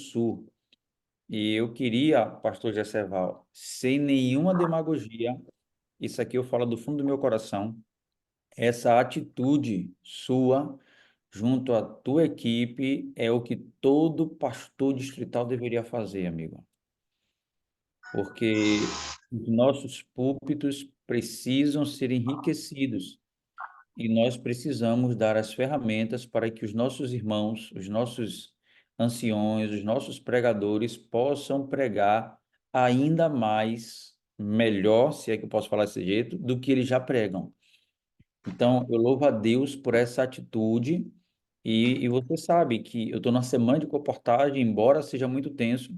Sul. E eu queria, pastor Jesseval, sem nenhuma demagogia, isso aqui eu falo do fundo do meu coração, essa atitude sua junto à tua equipe é o que todo pastor distrital deveria fazer, amigo. Porque os nossos púlpitos precisam ser enriquecidos e nós precisamos dar as ferramentas para que os nossos irmãos, os nossos anciões, os nossos pregadores possam pregar ainda mais, melhor, se é que eu posso falar desse jeito, do que eles já pregam. Então, eu louvo a Deus por essa atitude e você sabe que eu estou na semana de comportagem, embora seja muito tenso,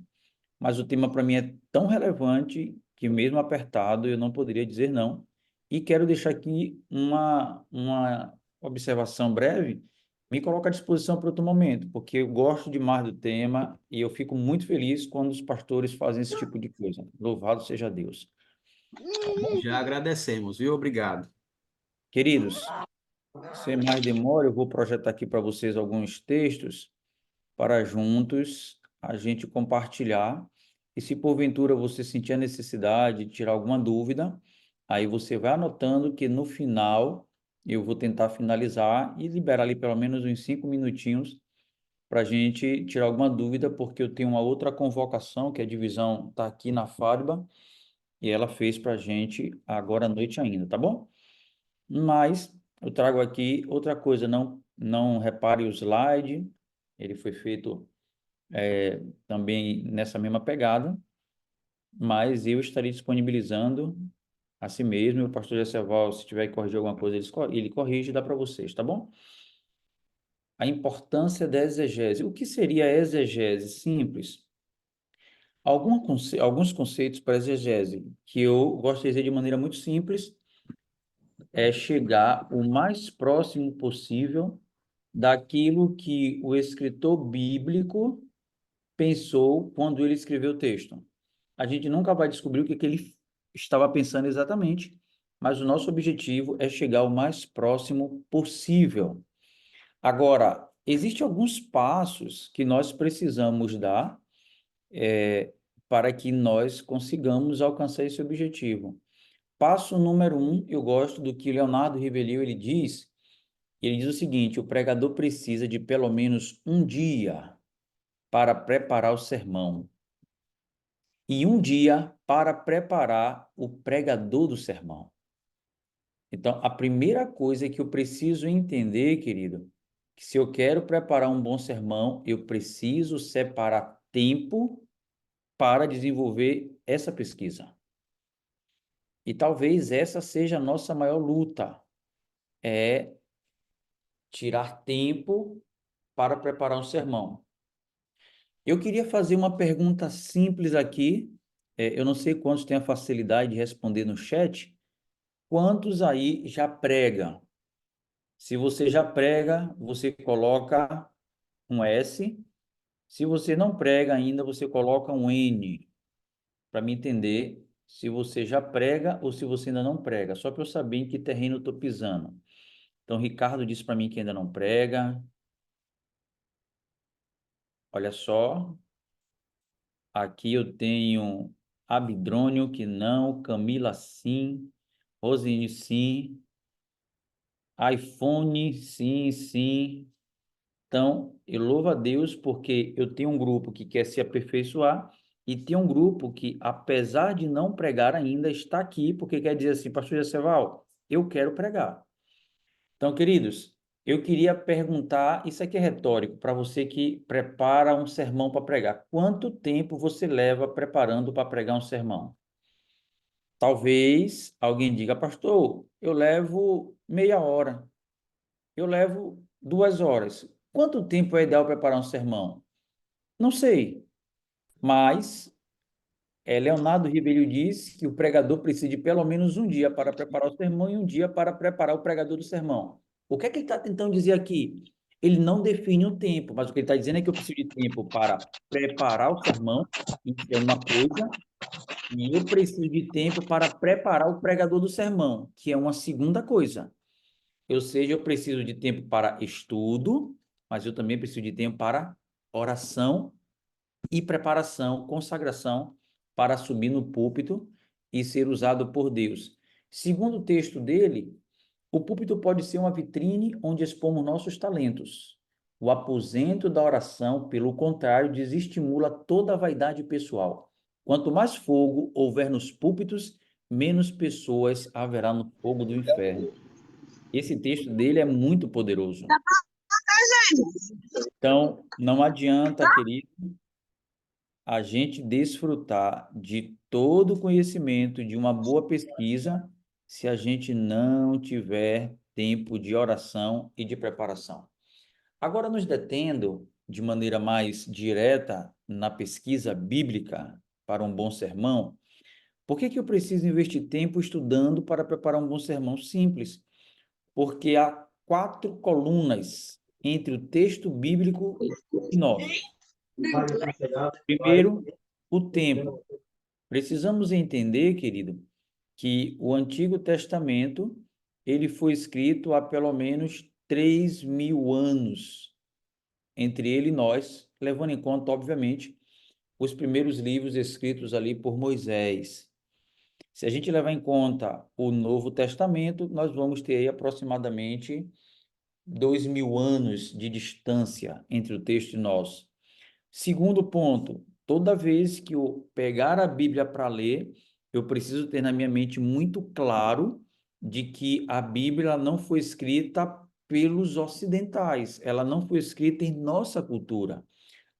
mas o tema para mim é tão relevante que mesmo apertado eu não poderia dizer não. E quero deixar aqui uma observação breve, me coloca à disposição para outro momento, porque eu gosto demais do tema e eu fico muito feliz quando os pastores fazem esse tipo de coisa. Louvado seja Deus. Tá bom? Já agradecemos, viu? Obrigado. Queridos, sem mais demora, eu vou projetar aqui para vocês alguns textos para juntos a gente compartilhar. E se porventura você sentir a necessidade de tirar alguma dúvida, aí você vai anotando que no final eu vou tentar finalizar e liberar ali pelo menos uns 5 minutinhos para a gente tirar alguma dúvida, porque eu tenho uma outra convocação, que a divisão está aqui na FARBA, e ela fez para a gente agora à noite ainda, tá bom? Mas eu trago aqui outra coisa, não repare o slide, ele foi feito também nessa mesma pegada, mas eu estarei disponibilizando a si mesmo, e o pastor Jesseval, se tiver que corrigir alguma coisa, ele corrige e dá para vocês, tá bom? A importância da exegese. O que seria a exegese? Simples. Alguns conceitos para exegese, que eu gosto de dizer de maneira muito simples, é chegar o mais próximo possível daquilo que o escritor bíblico pensou quando ele escreveu o texto. A gente nunca vai descobrir o que que ele estava pensando exatamente, mas o nosso objetivo é chegar o mais próximo possível. Agora, existem alguns passos que nós precisamos dar para que nós consigamos alcançar esse objetivo. Passo número 1, eu gosto do que Leonardo Rivelio ele diz o seguinte: o pregador precisa de pelo menos um dia para preparar o sermão e um dia para preparar o pregador do sermão. Então, a primeira coisa que eu preciso entender, querido, que se eu quero preparar um bom sermão, eu preciso separar tempo para desenvolver essa pesquisa. E talvez essa seja a nossa maior luta, é tirar tempo para preparar um sermão. Eu queria fazer uma pergunta simples aqui, eu não sei quantos têm a facilidade de responder no chat. Quantos aí já prega? Se você já prega, você coloca um S. Se você não prega ainda, você coloca um N, para me entender se você já prega ou se você ainda não prega, só para eu saber em que terreno eu estou pisando. Então, Ricardo disse para mim que ainda não prega. Olha só, aqui eu tenho Abidrônio que não, Camila sim, Rosine sim, iPhone sim, sim. Então, eu louvo a Deus porque eu tenho um grupo que quer se aperfeiçoar e tem um grupo que, apesar de não pregar ainda, está aqui porque quer dizer assim, pastor Jaceval, eu quero pregar. Então, queridos, eu queria perguntar, isso aqui é retórico, para você que prepara um sermão para pregar. Quanto tempo você leva preparando para pregar um sermão? Talvez alguém diga, pastor, eu levo meia hora, eu levo 2 horas. Quanto tempo é ideal preparar um sermão? Não sei, mas Leonardo Ribeiro disse que o pregador precisa de pelo menos um dia para preparar o sermão e um dia para preparar o pregador do sermão. O que é que ele está tentando dizer aqui? Ele não define um tempo, mas o que ele está dizendo é que eu preciso de tempo para preparar o sermão, isso é uma coisa, e eu preciso de tempo para preparar o pregador do sermão, que é uma segunda coisa. Ou seja, eu preciso de tempo para estudo, mas eu também preciso de tempo para oração e preparação, consagração para subir no púlpito e ser usado por Deus. Segundo o texto dele, o púlpito pode ser uma vitrine onde expomos nossos talentos. O aposento da oração, pelo contrário, desestimula toda a vaidade pessoal. Quanto mais fogo houver nos púlpitos, menos pessoas haverá no fogo do inferno. Esse texto dele é muito poderoso. Então, não adianta, querido, a gente desfrutar de todo o conhecimento, de uma boa pesquisa, se a gente não tiver tempo de oração e de preparação. Agora, nos detendo de maneira mais direta na pesquisa bíblica para um bom sermão, por que que eu preciso investir tempo estudando para preparar um bom sermão? Simples, porque há quatro colunas entre o texto bíblico e nós. Primeiro, o tempo. Precisamos entender, querido, que o Antigo Testamento ele foi escrito há pelo menos 3.000 anos entre ele e nós, levando em conta, obviamente, os primeiros livros escritos ali por Moisés. Se a gente levar em conta o Novo Testamento, nós vamos ter aí aproximadamente 2.000 anos de distância entre o texto e nós. Segundo ponto, toda vez que eu pegar a Bíblia para ler, eu preciso ter na minha mente muito claro de que a Bíblia não foi escrita pelos ocidentais, ela não foi escrita em nossa cultura.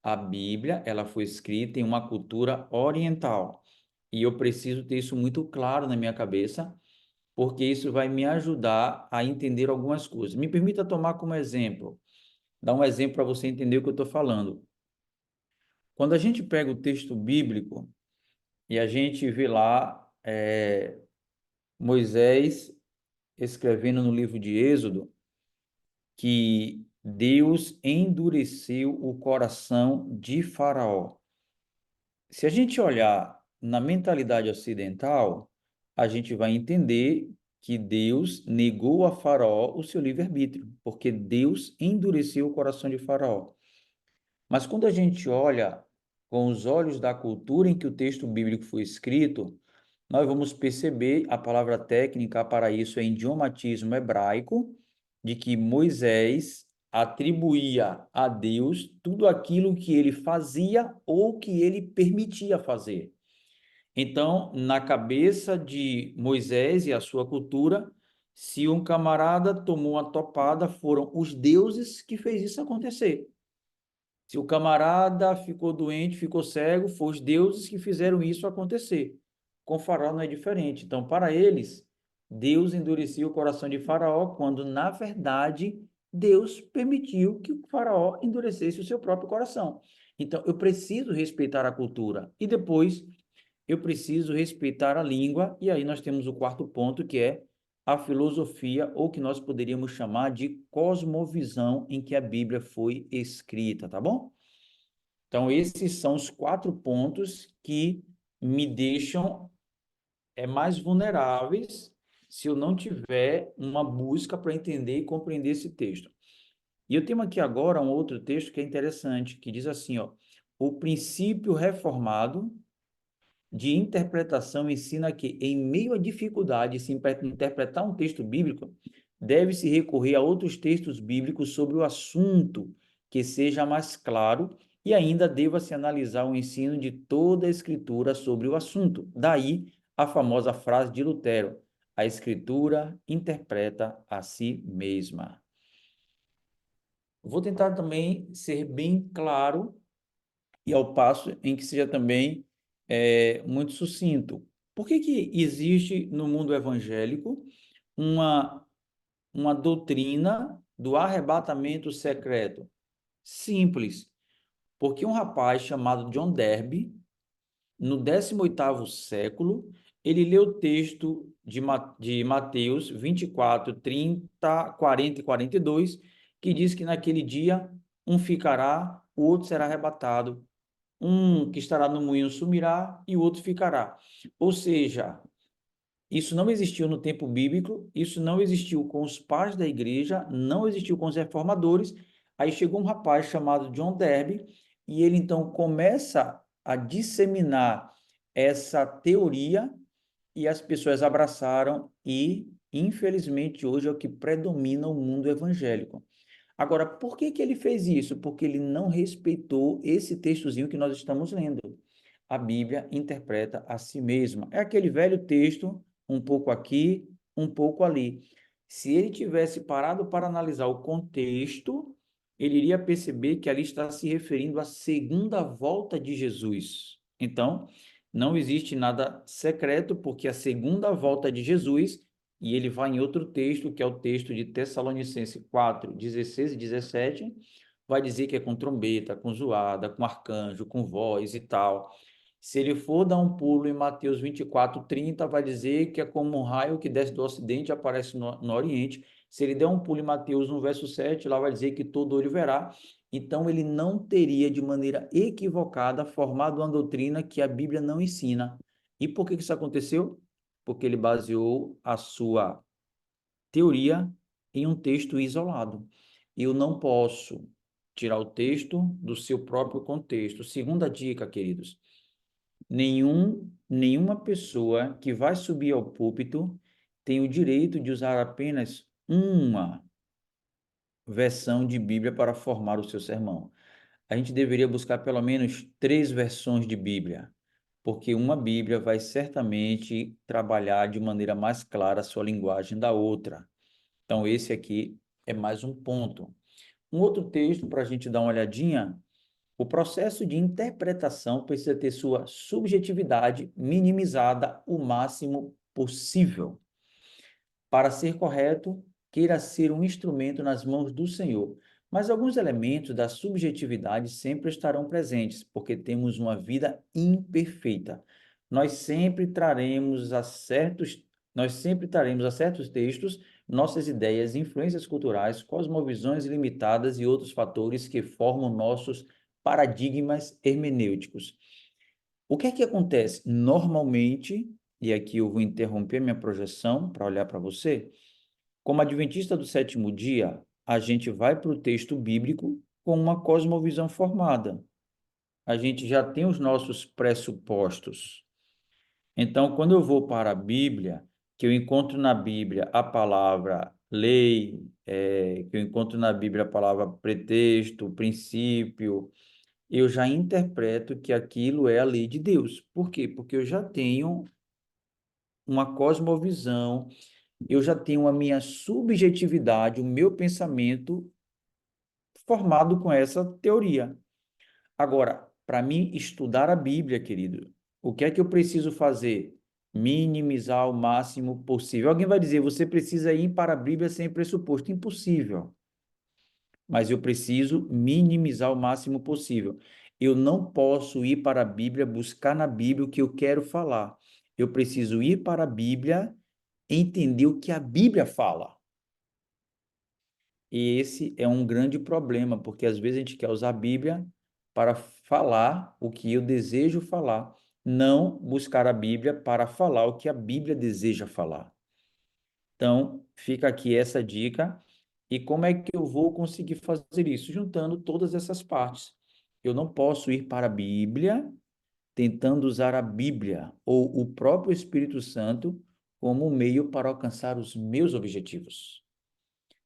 A Bíblia, ela foi escrita em uma cultura oriental. E eu preciso ter isso muito claro na minha cabeça, porque isso vai me ajudar a entender algumas coisas. Me permita tomar como exemplo, dar um exemplo para você entender o que eu estou falando. Quando a gente pega o texto bíblico e a gente vê lá Moisés escrevendo no livro de Êxodo que Deus endureceu o coração de Faraó. Se a gente olhar na mentalidade ocidental, a gente vai entender que Deus negou a Faraó o seu livre-arbítrio, porque Deus endureceu o coração de Faraó. Mas quando a gente olha com os olhos da cultura em que o texto bíblico foi escrito, nós vamos perceber a palavra técnica para isso é idiomatismo hebraico, de que Moisés atribuía a Deus tudo aquilo que ele fazia ou que ele permitia fazer. Então, na cabeça de Moisés e a sua cultura, se um camarada tomou uma topada, foram os deuses que fez isso acontecer. Se o camarada ficou doente, ficou cego, foram os deuses que fizeram isso acontecer. Com Faraó não é diferente. Então, para eles, Deus endurecia o coração de Faraó, quando, na verdade, Deus permitiu que o Faraó endurecesse o seu próprio coração. Então, eu preciso respeitar a cultura. E depois, eu preciso respeitar a língua. E aí nós temos o quarto ponto, que é a filosofia, ou que nós poderíamos chamar de cosmovisão em que a Bíblia foi escrita, tá bom? Então, esses são os quatro pontos que me deixam mais vulneráveis se eu não tiver uma busca para entender e compreender esse texto. E eu tenho aqui agora um outro texto que é interessante, que diz assim, ó, o princípio reformado de interpretação ensina que, em meio à dificuldade de se interpretar um texto bíblico, deve-se recorrer a outros textos bíblicos sobre o assunto que seja mais claro e ainda deva-se analisar o ensino de toda a Escritura sobre o assunto. Daí a famosa frase de Lutero: a Escritura interpreta a si mesma. Vou tentar também ser bem claro e ao passo em que seja também muito sucinto. Por que que existe no mundo evangélico uma, uma doutrina do arrebatamento secreto? Simples, porque um rapaz chamado John Darby, no 18º século, ele leu o texto de Mateus 24, 30, 40 e 42, que diz que naquele dia um ficará, o outro será arrebatado, um que estará no moinho sumirá e o outro ficará. Ou seja, isso não existiu no tempo bíblico, isso não existiu com os pais da igreja, não existiu com os reformadores. Aí chegou um rapaz chamado John Darby, e ele então começa a disseminar essa teoria e as pessoas abraçaram e, infelizmente, hoje é o que predomina o mundo evangélico. Agora, por que que ele fez isso? Porque ele não respeitou esse textozinho que nós estamos lendo. A Bíblia interpreta a si mesma. É aquele velho texto, um pouco aqui, um pouco ali. Se ele tivesse parado para analisar o contexto, ele iria perceber que ali está se referindo à segunda volta de Jesus. Então, não existe nada secreto, porque a segunda volta de Jesus, e ele vai em outro texto, que é o texto de Tessalonicenses 4, 16 e 17, vai dizer que é com trombeta, com zoada, com arcanjo, com voz e tal. Se ele for dar um pulo em Mateus 24, 30, vai dizer que é como um raio que desce do ocidente e aparece no oriente. Se ele der um pulo em Mateus, no verso 7, lá vai dizer que todo olho verá. Então, ele não teria, de maneira equivocada, formado uma doutrina que a Bíblia não ensina. E por que isso aconteceu? Porque ele baseou a sua teoria em um texto isolado. Eu não posso tirar o texto do seu próprio contexto. Segunda dica, queridos: nenhuma pessoa que vai subir ao púlpito tem o direito de usar apenas uma versão de Bíblia para formar o seu sermão. A gente deveria buscar pelo menos três versões de Bíblia, porque uma Bíblia vai certamente trabalhar de maneira mais clara a sua linguagem da outra. Então, esse aqui é mais um ponto. Um outro texto para a gente dar uma olhadinha: o processo de interpretação precisa ter sua subjetividade minimizada o máximo possível. Para ser correto, queira ser um instrumento nas mãos do Senhor. Mas alguns elementos da subjetividade sempre estarão presentes, porque temos uma vida imperfeita. Nós sempre traremos a certos, nós sempre traremos a certos textos nossas ideias, influências culturais, cosmovisões limitadas e outros fatores que formam nossos paradigmas hermenêuticos. O que é que acontece? Normalmente, e aqui eu vou interromper minha projeção para olhar para você, como adventista do sétimo dia, a gente vai para o texto bíblico com uma cosmovisão formada. A gente já tem os nossos pressupostos. Então, quando eu vou para a Bíblia, que eu encontro na Bíblia a palavra lei, que eu encontro na Bíblia a palavra pretexto, princípio, eu já interpreto que aquilo é a lei de Deus. Por quê? Porque eu já tenho uma cosmovisão, eu já tenho a minha subjetividade, o meu pensamento formado com essa teoria. Agora, para mim estudar a Bíblia, querido, o que é que eu preciso fazer? Minimizar o máximo possível. Alguém vai dizer, você precisa ir para a Bíblia sem pressuposto. Impossível. Mas eu preciso minimizar o máximo possível. Eu não posso ir para a Bíblia, buscar na Bíblia o que eu quero falar. Eu preciso ir para a Bíblia, entender o que a Bíblia fala. E esse é um grande problema, porque às vezes a gente quer usar a Bíblia para falar o que eu desejo falar, não buscar a Bíblia para falar o que a Bíblia deseja falar. Então, fica aqui essa dica. E como é que eu vou conseguir fazer isso? Juntando todas essas partes. Eu não posso ir para a Bíblia tentando usar a Bíblia ou o próprio Espírito Santo como meio para alcançar os meus objetivos.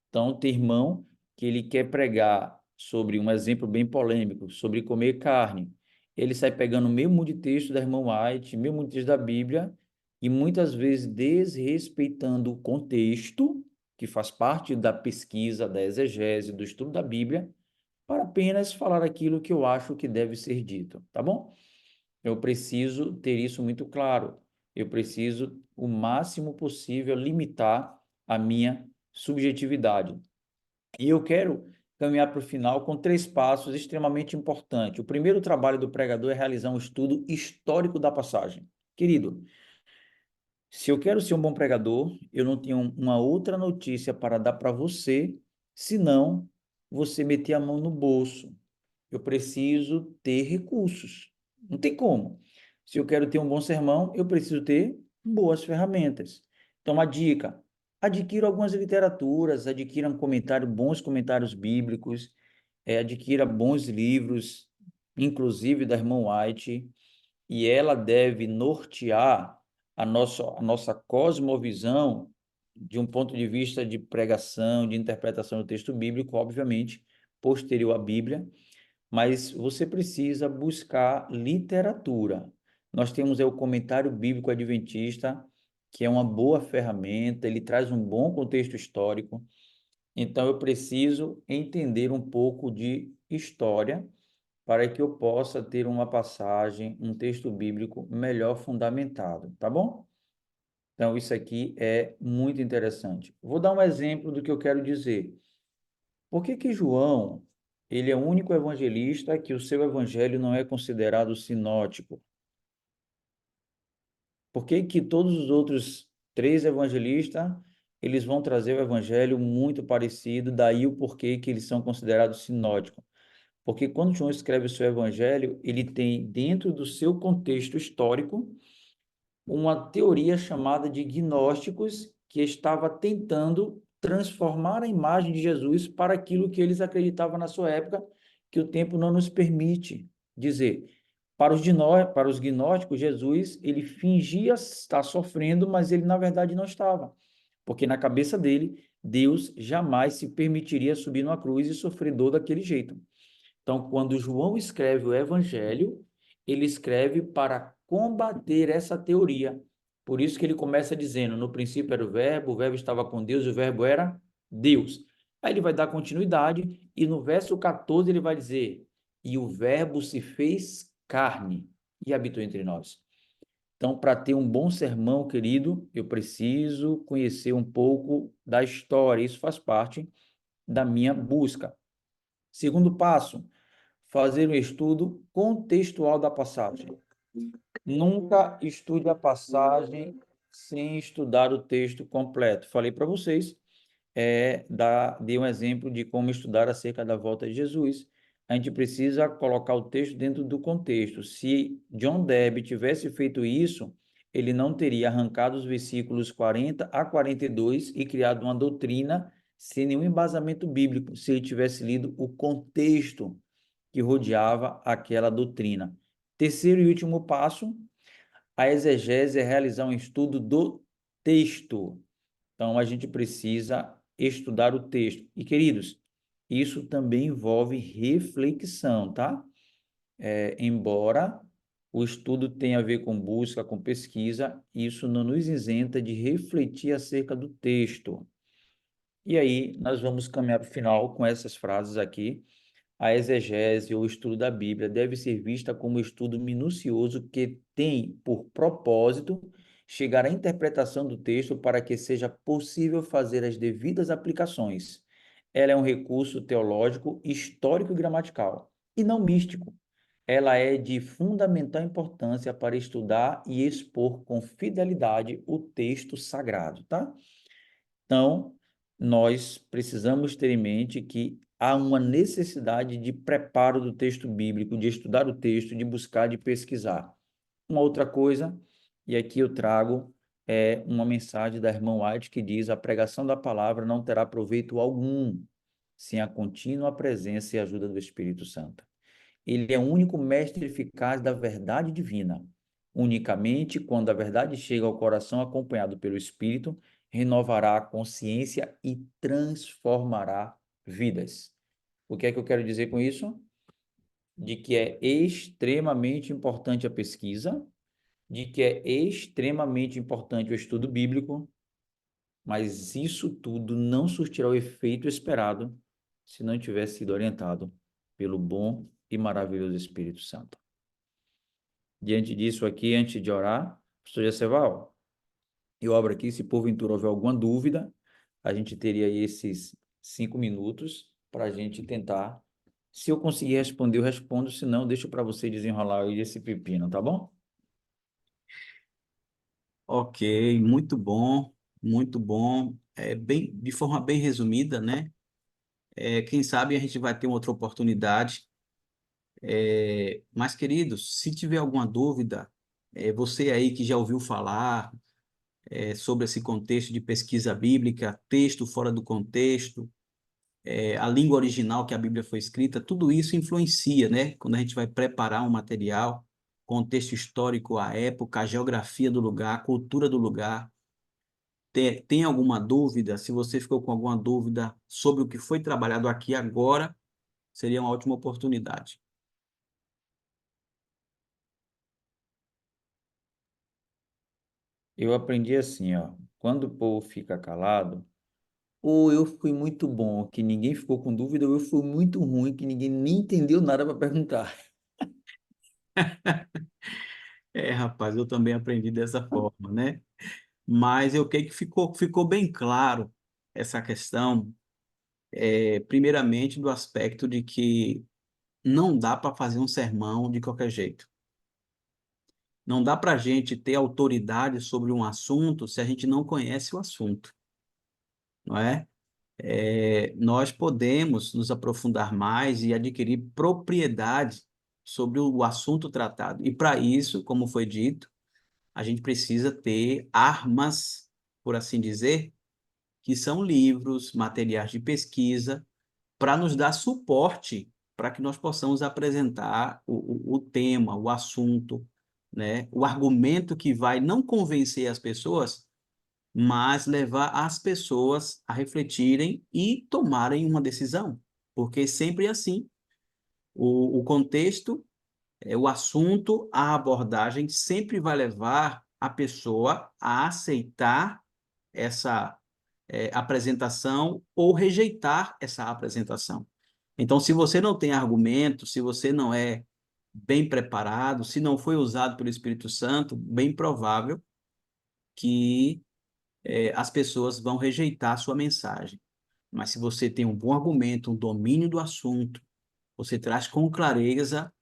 Então, tem irmão que ele quer pregar sobre um exemplo bem polêmico, sobre comer carne. Ele sai pegando o mesmo de texto da irmã White, mesmo de texto da Bíblia, e muitas vezes desrespeitando o contexto, que faz parte da pesquisa, da exegese, do estudo da Bíblia, para apenas falar aquilo que eu acho que deve ser dito, tá bom? Eu preciso ter isso muito claro. Eu preciso, o máximo possível, limitar a minha subjetividade. E eu quero caminhar para o final com três passos extremamente importantes. O primeiro trabalho do pregador é realizar um estudo histórico da passagem. Querido, se eu quero ser um bom pregador, eu não tenho uma outra notícia para dar para você, senão você meter a mão no bolso. Eu preciso ter recursos. Não tem como. Se eu quero ter um bom sermão, eu preciso ter boas ferramentas. Então, a dica: adquira algumas literaturas, adquira bons comentários bíblicos, adquira bons livros inclusive da irmã White, e ela deve nortear a nossa cosmovisão de um ponto de vista de pregação, de interpretação do texto bíblico, obviamente, posterior à Bíblia, mas você precisa buscar literatura. Nós temos o comentário bíblico adventista, que é uma boa ferramenta, ele traz um bom contexto histórico, então eu preciso entender um pouco de história para que eu possa ter uma passagem, um texto bíblico melhor fundamentado, tá bom? Então, isso aqui é muito interessante. Vou dar um exemplo do que eu quero dizer. Por que que João, ele é o único evangelista que o seu evangelho não é considerado sinótico? Por que que todos os outros três evangelistas, eles vão trazer o evangelho muito parecido, daí o porquê que eles são considerados sinóticos? Porque quando João escreve o seu evangelho, ele tem dentro do seu contexto histórico uma teoria chamada de gnósticos, que estava tentando transformar a imagem de Jesus para aquilo que eles acreditavam na sua época, que o tempo não nos permite dizer. Para os gnósticos, Jesus, ele fingia estar sofrendo, mas ele na verdade não estava, porque na cabeça dele, Deus jamais se permitiria subir numa cruz e sofrer dor daquele jeito. Então, quando João escreve o Evangelho, ele escreve para combater essa teoria. Por isso que ele começa dizendo: no princípio era o Verbo estava com Deus, e o Verbo era Deus. Aí ele vai dar continuidade, e no verso 14 ele vai dizer: e o Verbo se fez carne e habitou entre nós. Então, para ter um bom sermão, querido, eu preciso conhecer um pouco da história. Isso faz parte da minha busca. Segundo passo, fazer um estudo contextual da passagem. Nunca estude a passagem sem estudar o texto completo. Falei para vocês, dei um exemplo de como estudar acerca da volta de Jesus. A gente precisa colocar o texto dentro do contexto. Se John Debbe tivesse feito isso, ele não teria arrancado os versículos 40 a 42 e criado uma doutrina sem nenhum embasamento bíblico, se ele tivesse lido o contexto que rodeava aquela doutrina. Terceiro e último passo, a exegese é realizar um estudo do texto. Então, a gente precisa estudar o texto. E, queridos, isso também envolve reflexão, tá? Embora o estudo tenha a ver com busca, com pesquisa, isso não nos isenta de refletir acerca do texto. E aí, nós vamos caminhar para o final com essas frases aqui. A exegese ou estudo da Bíblia deve ser vista como um estudo minucioso que tem por propósito chegar à interpretação do texto para que seja possível fazer as devidas aplicações. Ela é um recurso teológico, histórico e gramatical, e não místico. Ela é de fundamental importância para estudar e expor com fidelidade o texto sagrado, tá? Então, nós precisamos ter em mente que há uma necessidade de preparo do texto bíblico, de estudar o texto, de buscar, de pesquisar. Uma outra coisa, e aqui eu trago uma mensagem da irmã White que diz: a pregação da palavra não terá proveito algum sem a contínua presença e ajuda do Espírito Santo. Ele é o único mestre eficaz da verdade divina. Unicamente quando a verdade chega ao coração acompanhado pelo Espírito, renovará a consciência e transformará vidas. O que é que eu quero dizer com isso? De que é extremamente importante a pesquisa, de que é extremamente importante o estudo bíblico, mas isso tudo não surtirá o efeito esperado se não tiver sido orientado pelo bom e maravilhoso Espírito Santo. Diante disso aqui, antes de orar, pastor Jaceval, eu abro aqui, se porventura houver alguma dúvida, a gente teria aí esses 5 minutos para a gente tentar. Se eu conseguir responder, eu respondo, se não, deixo para você desenrolar aí esse pepino, tá bom? Ok, muito bom, muito bom. De forma bem resumida, né? Quem sabe a gente vai ter uma outra oportunidade. Mas, queridos, se tiver alguma dúvida, você aí que já ouviu falar sobre esse contexto de pesquisa bíblica, texto fora do contexto, a língua original que a Bíblia foi escrita, tudo isso influencia, né? Quando a gente vai preparar um material, contexto histórico, a época, a geografia do lugar, a cultura do lugar. Tem alguma dúvida? Se você ficou com alguma dúvida sobre o que foi trabalhado aqui agora, seria uma ótima oportunidade. Eu aprendi assim, ó, quando o povo fica calado, ou eu fui muito bom, que ninguém ficou com dúvida, ou eu fui muito ruim, que ninguém nem entendeu nada para perguntar. Rapaz, eu também aprendi dessa forma, né? Mas eu creio que ficou bem claro essa questão, primeiramente do aspecto de que não dá para fazer um sermão de qualquer jeito. Não dá para a gente ter autoridade sobre um assunto se a gente não conhece o assunto, não é? Nós podemos nos aprofundar mais e adquirir propriedade sobre o assunto tratado. E para isso, como foi dito, a gente precisa ter armas, por assim dizer, que são livros, materiais de pesquisa, para nos dar suporte para que nós possamos apresentar o tema, o assunto, né? O argumento que vai não convencer as pessoas, mas levar as pessoas a refletirem e tomarem uma decisão. Porque sempre é assim. O contexto, o assunto, a abordagem sempre vai levar a pessoa a aceitar essa apresentação ou rejeitar essa apresentação. Então, se você não tem argumento, se você não é bem preparado, se não foi usado pelo Espírito Santo, bem provável que as pessoas vão rejeitar a sua mensagem. Mas se você tem um bom argumento, um domínio do assunto, você traz com clareza,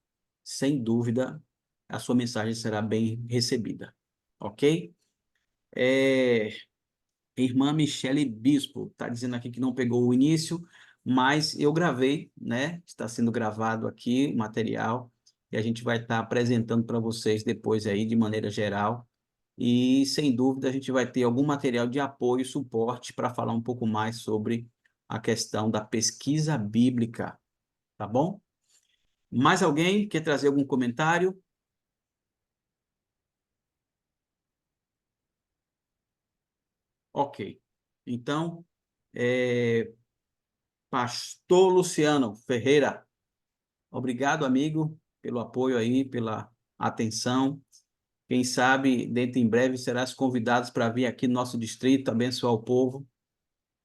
sem dúvida, a sua mensagem será bem recebida. Ok? É, Irmã Michele Bispo está dizendo aqui que não pegou o início, mas eu gravei, né? Está sendo gravado aqui o material e a gente vai estar apresentando para vocês depois aí de maneira geral. E sem dúvida a gente vai ter algum material de apoio e suporte para falar um pouco mais sobre a questão da pesquisa bíblica, tá bom? Mais alguém quer trazer algum comentário? Ok. Então, é, Pastor Luciano Ferreira. Obrigado, amigo, pelo apoio aí, pela atenção. Quem sabe, dentro em breve, serás convidado para vir aqui no nosso distrito, abençoar o povo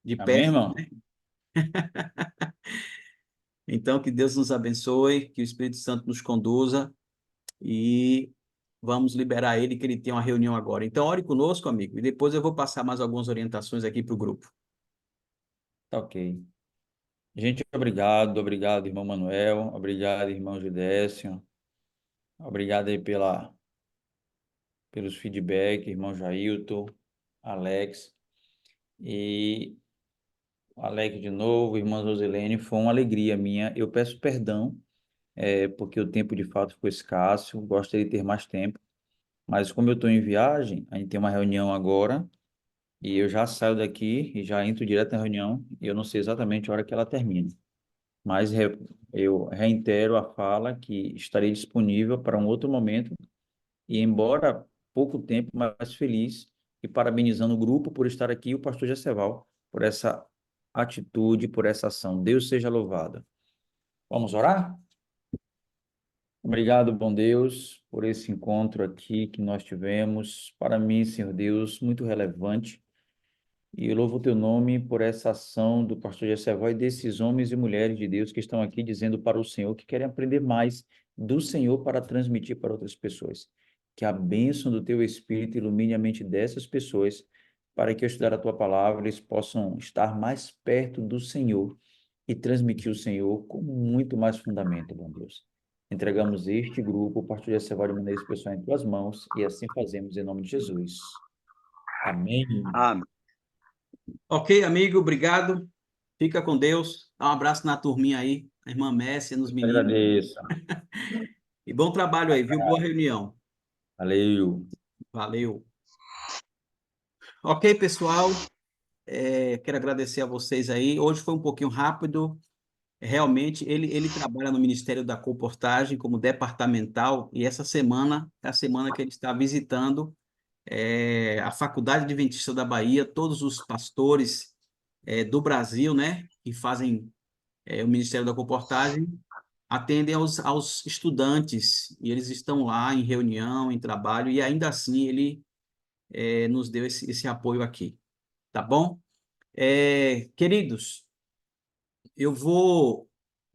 de Amém, perto. irmão? Então, que Deus nos abençoe, que o Espírito Santo nos conduza e vamos liberar ele, que ele tem uma reunião agora. Então, ore conosco, amigo, e depois eu vou passar mais algumas orientações aqui para o grupo. Tá ok. Gente, obrigado, obrigado, irmão Manuel, obrigado, irmão Gidécio, obrigado aí pelos feedback, irmão Jailton, Alex, e Alex de novo, irmã Rosilene, foi uma alegria minha. Eu peço perdão, porque o tempo de fato ficou escasso, gostaria de ter mais tempo, mas como eu estou em viagem, a gente tem uma reunião agora, e eu já saio daqui e já entro direto na reunião, e eu não sei exatamente a hora que ela termina. Mas eu reitero a fala que estarei disponível para um outro momento e, embora pouco tempo, mais feliz e parabenizando o grupo por estar aqui e o pastor Jeceval por essa atitude, por essa ação. Deus seja louvado. Vamos orar? Obrigado, bom Deus, por esse encontro aqui que nós tivemos. Para mim, Senhor Deus, muito relevante. E eu louvo o teu nome por essa ação do pastor Jessé e desses homens e mulheres de Deus que estão aqui dizendo para o Senhor que querem aprender mais do Senhor para transmitir para outras pessoas. Que a bênção do teu Espírito ilumine a mente dessas pessoas para que ao estudar a tua palavra eles possam estar mais perto do Senhor e transmitir o Senhor com muito mais fundamento, bom Deus. Entregamos este grupo, o pastor Jessé de maneira especial em tuas mãos e assim fazemos em nome de Jesus. Amém. Amém. Ok, amigo, obrigado. Fica com Deus. Dá um abraço na turminha aí, a irmã Messia, nos meninos. Agradeço. E bom trabalho aí, viu? Boa reunião. Valeu. Valeu. Ok, pessoal. Quero agradecer a vocês aí. Hoje foi um pouquinho rápido. Realmente, ele trabalha no Ministério da Comportagem como departamental, e essa semana é a semana que ele está visitando a Faculdade Adventista da Bahia, todos os pastores do Brasil, né, que fazem o Ministério da Comportagem, atendem aos estudantes, e eles estão lá em reunião, em trabalho, e ainda assim ele nos deu esse apoio aqui, tá bom? Queridos, eu vou